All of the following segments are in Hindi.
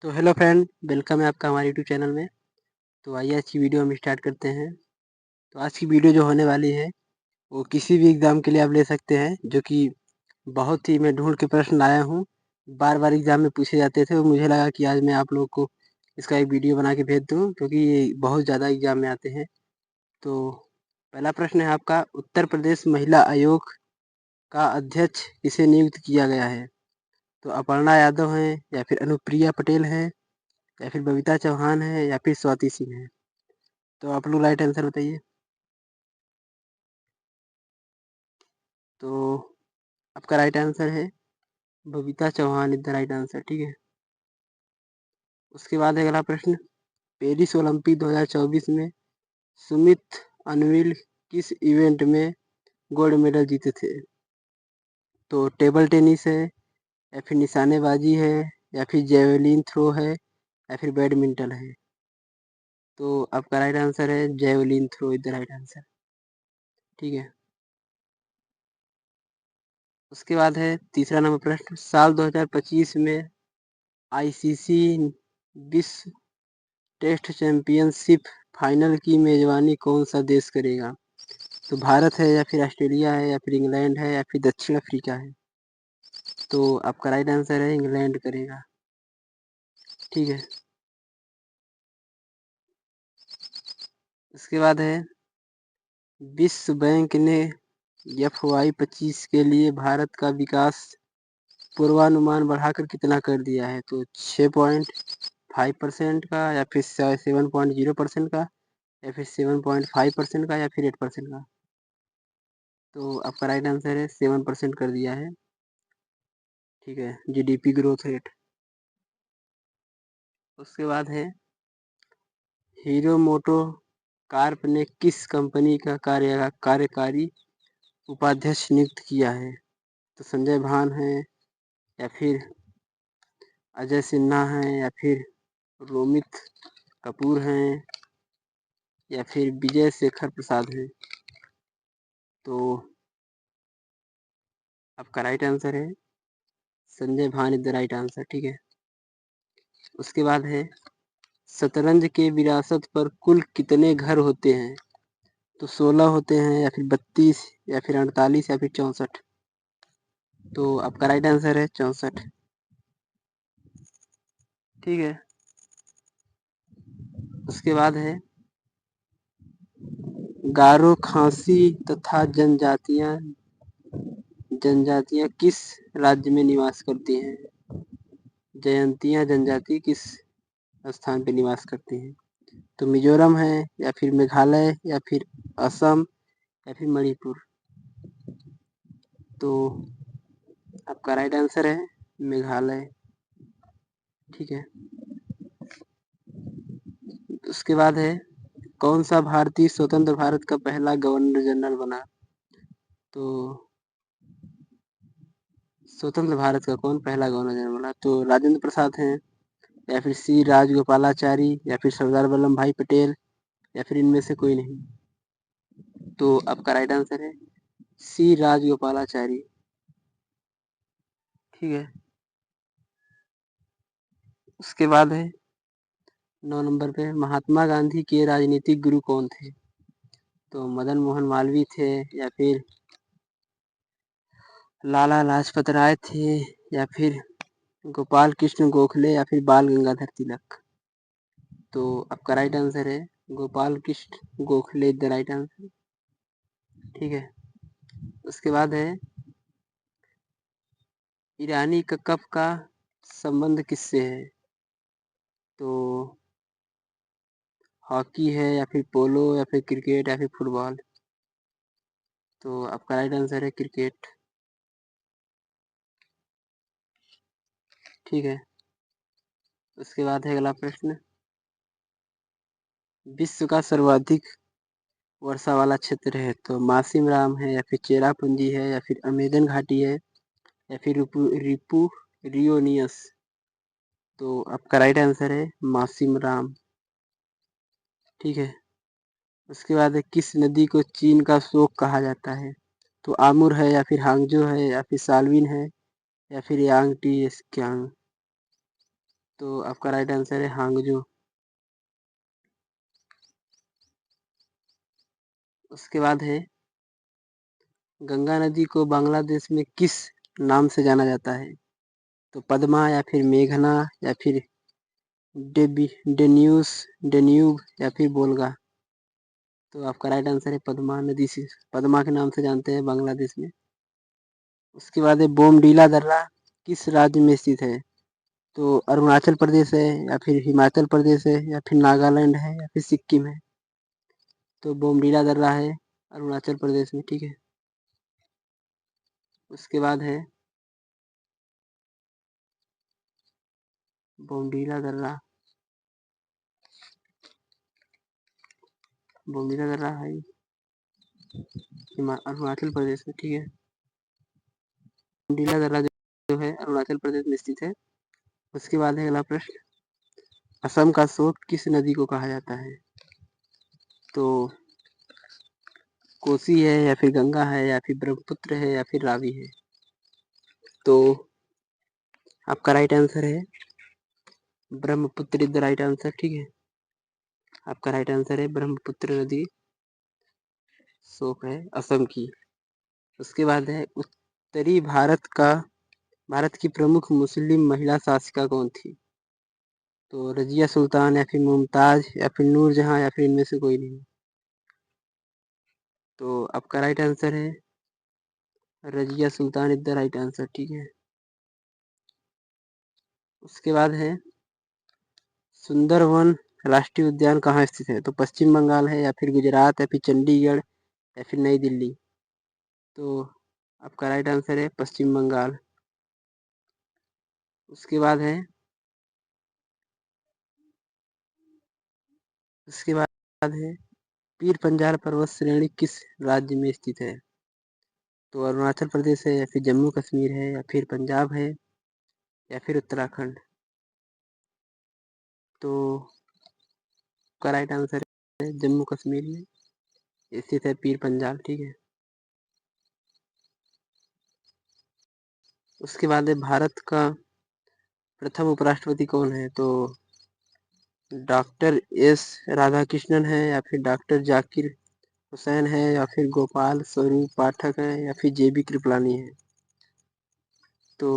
तो हेलो फ्रेंड, वेलकम है आपका हमारे यूट्यूब चैनल में। तो आइए आज की वीडियो हम स्टार्ट करते हैं। तो आज की वीडियो जो होने वाली है वो किसी भी एग्ज़ाम के लिए आप ले सकते हैं, जो कि बहुत ही मैं ढूंढ के प्रश्न लाया हूँ। बार बार एग्ज़ाम में पूछे जाते थे और मुझे लगा कि आज मैं आप लोगों को इसका एक वीडियो बना के भेज दूँ, क्योंकि ये बहुत ज़्यादा एग्ज़ाम में आते हैं। तो पहला प्रश्न है आपका, उत्तर प्रदेश महिला आयोग का अध्यक्ष किसे नियुक्त किया गया है? तो अपर्णा यादव हैं, या फिर अनुप्रिया पटेल हैं, या फिर बबीता चौहान है, या फिर स्वाति सिंह है? तो आप लोग राइट आंसर बताइए। तो आपका राइट आंसर है Babita Chauhan is the right answer. ठीक है। उसके बाद है अगला प्रश्न, पेरिस ओलंपिक 2024 में सुमित अनविल किस इवेंट में गोल्ड मेडल जीते थे? तो टेबल टेनिस है, या फिर निशानेबाजी है, या फिर जेवलिन थ्रो है, या फिर बैडमिंटन है? तो आपका राइट आंसर है javelin throw is the right answer. ठीक है। उसके बाद है तीसरा नंबर प्रश्न, साल 2025 में आईसीसी विश्व टेस्ट चैंपियनशिप फाइनल की मेजबानी कौन सा देश करेगा? तो भारत है, या फिर ऑस्ट्रेलिया है, या फिर इंग्लैंड है, या फिर दक्षिण अफ्रीका है? तो आपका राइट आंसर है इंग्लैंड करेगा। ठीक है। उसके बाद है, विश्व बैंक ने FY25 के लिए भारत का विकास पूर्वानुमान बढ़ाकर कितना कर दिया है? तो 6.5% का, या फिर 7.0% का, या फिर 7.5% का, या फिर 8% का? तो आपका राइट आंसर है 7% कर दिया है। ठीक है, GDP ग्रोथ रेट। उसके बाद है, हीरो मोटो कार्प ने किस कंपनी का कार्यकारी उपाध्यक्ष नियुक्त किया है? तो संजय भान है, या फिर अजय सिन्हा है, या फिर रोमित कपूर हैं, या फिर विजय शेखर प्रसाद हैं? तो आपका राइट आंसर है संजय भान इज द राइट आंसर। ठीक है। उसके बाद है, शतरंज के विरासत पर कुल कितने घर होते हैं? तो 16 होते हैं, या फिर 32, या फिर 48, या फिर 64? तो आपका राइट आंसर है 64। ठीक है। उसके बाद है, गारो खासी तथा जनजातियां किस राज्य में निवास करती हैं? जयंतिया जनजाति किस स्थान पे निवास करती हैं? तो मिजोरम है, या फिर मेघालय, या फिर असम, या फिर मणिपुर? तो आपका राइट आंसर है मेघालय। ठीक है। उसके बाद है, कौन सा भारतीय स्वतंत्र भारत का पहला गवर्नर जनरल बना? तो स्वतंत्र भारत का कौन पहला गवर्नर जनरल बना? तो राजेंद्र प्रसाद हैं, या फिर C राजगोपालाचारी, या फिर सरदार वल्लभ भाई पटेल, या फिर इनमें से कोई नहीं? तो आपका राइट आंसर है C राजगोपालाचारी। ठीक है। उसके बाद है 9 नंबर पे, महात्मा गांधी के राजनीतिक गुरु कौन थे? तो मदन मोहन मालवीय थे, या फिर लाला लाजपत राय थे, या फिर गोपाल कृष्ण गोखले, या फिर बाल गंगाधर तिलक? तो आपका राइट आंसर है Gopal Krishna Gokhale the right answer. ठीक है। उसके बाद है, ईरानी कप का संबंध किससे है? तो हॉकी है, या फिर पोलो, या फिर क्रिकेट, या फिर फुटबॉल? तो आपका राइट आंसर है क्रिकेट। ठीक है। उसके बाद है अगला प्रश्न, विश्व का सर्वाधिक वर्षा वाला क्षेत्र है? तो मासिम राम है, या फिर चेरापूंजी है, या फिर अमेजन घाटी है, या फिर रिपू रियोनियस? तो आपका राइट आंसर है मासिम राम। ठीक है। उसके बाद है, किस नदी को चीन का शोक कहा जाता है? तो आमुर है, या फिर हांगजो है, या फिर सालविन है, या फिर यांगटी स्कियांग? तो आपका राइट आंसर है हांगजू। उसके बाद है गंगा नदी को बांग्लादेश में किस नाम से जाना जाता है? तो पद्मा या फिर मेघना या फिर डेन्यूस डेन्यूब या फिर बोलगा। तो आपका राइट आंसर है पद्मा नदी से, पद्मा के नाम से जानते हैं बांग्लादेश में। उसके बाद है बोमडीला दर्रा किस राज्य में स्थित है? तो अरुणाचल प्रदेश है या फिर हिमाचल प्रदेश है या फिर नागालैंड है या फिर सिक्किम है। तो बोमडीला दर्रा है अरुणाचल प्रदेश में, ठीक है। उसके बाद है बोमडीला दर्रा, बोमडीला दर्रा है अरुणाचल प्रदेश में, ठीक है। बोमडीला दर्रा जो है अरुणाचल प्रदेश में स्थित है। उसके बाद है अगला प्रश्न, असम का शोक किस नदी को कहा जाता है? तो कोसी है या फिर गंगा है या फिर ब्रह्मपुत्र है या फिर रावी है। तो आपका राइट आंसर है Brahmaputra is the right answer, ठीक है। आपका राइट आंसर है ब्रह्मपुत्र नदी शोक है असम की। उसके बाद है उत्तरी भारत की प्रमुख मुस्लिम महिला शासिका कौन थी? तो रजिया सुल्तान या फिर मुमताज या फिर नूरजहां या फिर इनमें से कोई नहीं। तो आपका राइट आंसर है Razia Sultan is the right answer, ठीक है। उसके बाद है सुंदरवन राष्ट्रीय उद्यान कहाँ स्थित है? तो पश्चिम बंगाल है या फिर गुजरात या फिर चंडीगढ़ या फिर नई दिल्ली। तो आपका राइट आंसर है पश्चिम बंगाल। उसके बाद है पीर पंजाल पर्वत श्रेणी किस राज्य में स्थित है? तो अरुणाचल प्रदेश है या फिर जम्मू कश्मीर है या फिर पंजाब है या फिर उत्तराखंड। तो का राइट आंसर है जम्मू कश्मीर में स्थित है पीर पंजाल, ठीक है। उसके बाद है भारत का प्रथम उपराष्ट्रपति कौन है? तो डॉक्टर एस राधाकृष्णन है या फिर डॉक्टर जाकिर हुसैन है या फिर गोपाल स्वरूप पाठक है या फिर जेबी कृपलानी है। तो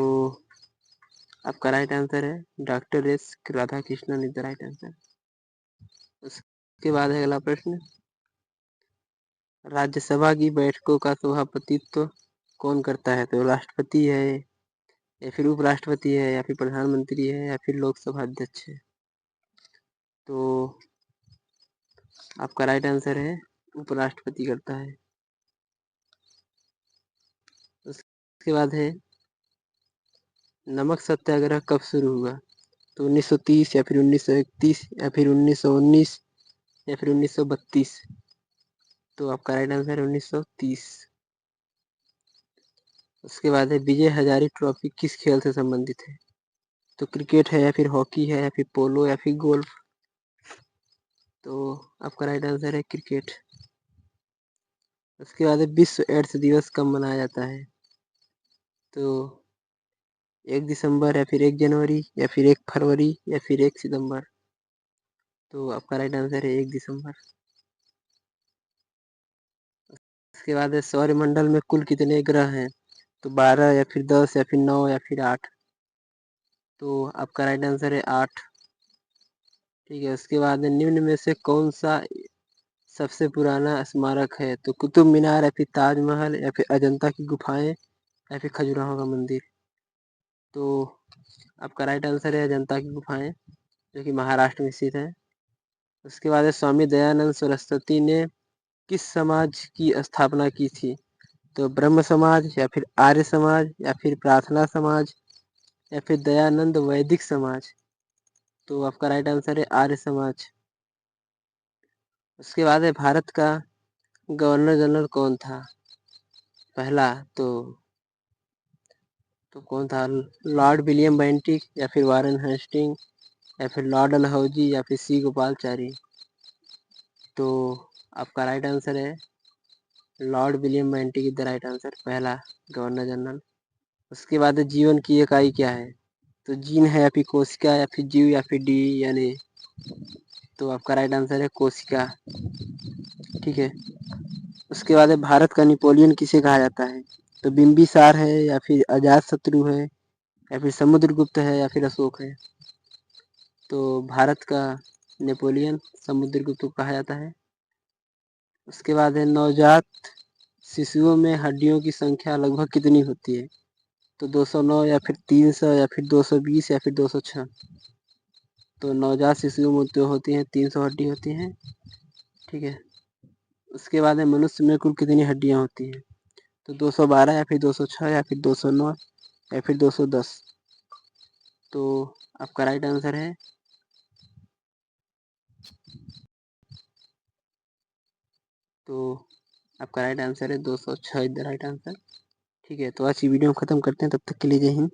आपका राइट आंसर है doctor S Radhakrishnan is the right answer. उसके बाद है अगला प्रश्न, राज्यसभा की बैठकों का सभापतित्व कौन करता है? तो राष्ट्रपति है या फिर उपराष्ट्रपति है या फिर प्रधानमंत्री है या फिर लोकसभा अध्यक्ष है। तो आपका राइट आंसर है उपराष्ट्रपति करता है। उसके बाद है नमक सत्याग्रह कब शुरू हुआ? तो 1930 या फिर 1931 या फिर 1919 या फिर 1932। तो आपका राइट आंसर है 1930। उसके बाद है विजय हजारे ट्रॉफी किस खेल से संबंधित है? तो क्रिकेट है या फिर हॉकी है या फिर पोलो या फिर गोल्फ। तो आपका राइट आंसर है क्रिकेट। उसके बाद है विश्व एड्स दिवस कब मनाया जाता है? तो 1 दिसंबर या फिर 1 जनवरी या फिर 1 फरवरी या फिर 1 सितंबर। तो आपका राइट आंसर है 1 दिसंबर। उसके बाद है सौरमंडल में कुल कितने ग्रह हैं? तो 12 या फिर 10 या फिर 9 या फिर 8। तो आपका राइट आंसर है 8, ठीक है। उसके बाद निम्न में से कौन सा सबसे पुराना स्मारक है? तो कुतुब मीनार या फिर ताजमहल या फिर अजंता की गुफाएं या फिर खजुराहो का मंदिर। तो आपका राइट आंसर है अजंता की गुफाएं जो कि महाराष्ट्र में स्थित है। उसके बाद है स्वामी दयानंद सरस्वती ने किस समाज की स्थापना की थी? तो ब्रह्म समाज या फिर आर्य समाज या फिर प्रार्थना समाज या फिर दयानंद वैदिक समाज। तो आपका राइट आंसर है आर्य समाज। उसके बाद है भारत का गवर्नर जनरल कौन था पहला? तो कौन था? लॉर्ड विलियम बेंटिक या फिर वारेन हेस्टिंग या फिर लॉर्ड डलहौजी या फिर सी गोपालचारी। तो आपका राइट आंसर है Lord William Bentinck is the right answer, पहला गवर्नर जनरल। उसके बाद जीवन की इकाई क्या है? तो जीन है या फिर कोशिका या फिर जीव या फिर डी यानी, तो आपका राइट आंसर है कोशिका। ठीक है, उसके बाद है भारत का नेपोलियन किसे कहा जाता है? तो बिंबिसार है या फिर अजात शत्रु है या फिर समुद्रगुप्त है या फिर अशोक है? तो भारत का नेपोलियन समुद्रगुप्त को कहा जाता है। उसके बाद है नवजात शिशुओं में हड्डियों की संख्या लगभग कितनी होती है? तो 209 या फिर 300 या फिर 220 या फिर 206? तो नवजात शिशुओं में तो होती हैं 300 हड्डी होती हैं। ठीक है, उसके बाद है मनुष्य में कुल कितनी हड्डियां होती हैं? तो 212 या फिर 206 या फिर 209 या फिर 210? तो आपका राइट आंसर है, तो आपका राइट आंसर है 206 इज द राइट आंसर। ठीक है, तो आज की वीडियो हम खत्म करते हैं, तब तक के लिए जय हिंद।